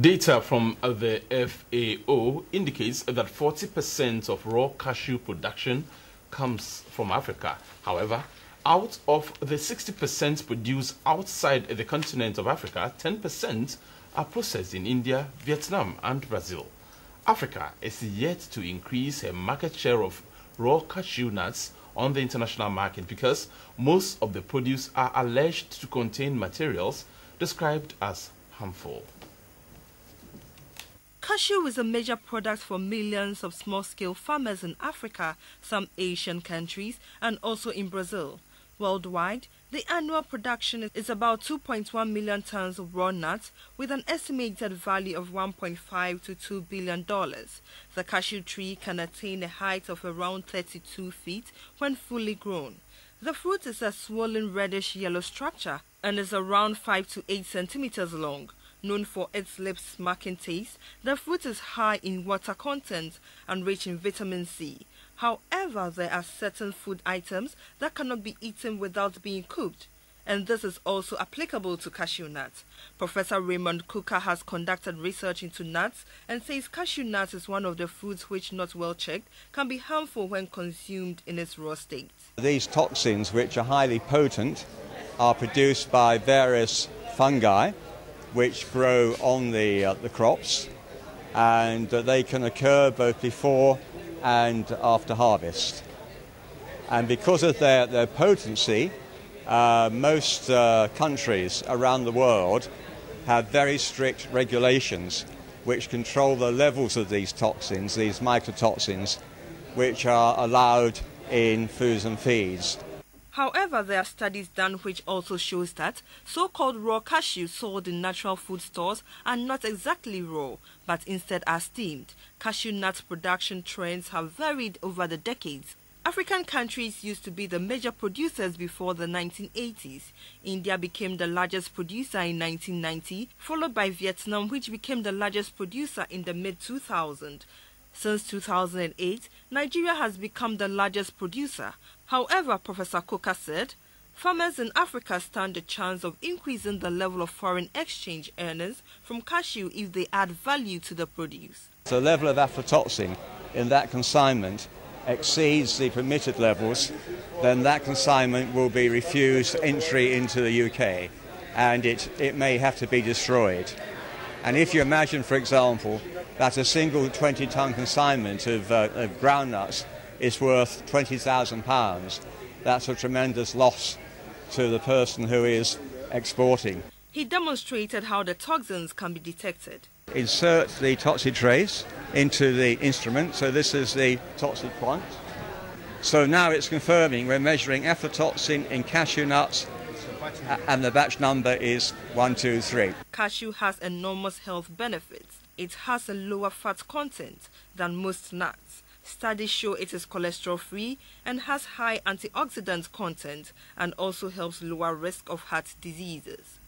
Data from the FAO indicates that 40% of raw cashew production comes from Africa. However, out of the 60% produced outside the continent of Africa, 10% are processed in India, Vietnam, and Brazil. Africa is yet to increase her market share of raw cashew nuts on the international market because most of the produce are alleged to contain materials described as harmful. Cashew is a major product for millions of small-scale farmers in Africa, some Asian countries, and also in Brazil. Worldwide, the annual production is about 2.1 million tons of raw nuts with an estimated value of $1.5 to $2 billion. The cashew tree can attain a height of around 32 feet when fully grown. The fruit is a swollen reddish-yellow structure and is around 5 to 8 centimeters long. Known for its lip-smacking taste, the fruit is high in water content and rich in vitamin C. However, there are certain food items that cannot be eaten without being cooked, and this is also applicable to cashew nuts. Professor Raymond Cooker has conducted research into nuts and says cashew nuts is one of the foods which, not well checked, can be harmful when consumed in its raw state. These toxins, which are highly potent, are produced by various fungi which grow on the crops, and they can occur both before and after harvest. And because of their potency, most countries around the world have very strict regulations which control the levels of these toxins, these mycotoxins, which are allowed in foods and feeds. However, there are studies done which also shows that so-called raw cashews sold in natural food stores are not exactly raw, but instead are steamed. Cashew nut production trends have varied over the decades. African countries used to be the major producers before the 1980s. India became the largest producer in 1990, followed by Vietnam, which became the largest producer in the mid-2000s. Since 2008, Nigeria has become the largest producer. However, Professor Cooker said, farmers in Africa stand a chance of increasing the level of foreign exchange earnings from cashew if they add value to the produce. The level of aflatoxin in that consignment exceeds the permitted levels, then that consignment will be refused entry into the UK, and it may have to be destroyed. And if you imagine, for example, that a single 20-ton consignment of groundnuts is worth £20,000, that's a tremendous loss to the person who is exporting. He demonstrated how the toxins can be detected. Insert the toxic trace into the instrument, so this is the toxic quant. So now it's confirming we're measuring aflatoxin in cashew nuts, and the batch number is 123. Cashew has enormous health benefits. It has a lower fat content than most nuts. Studies show it is cholesterol-free and has high antioxidant content and also helps lower risk of heart diseases.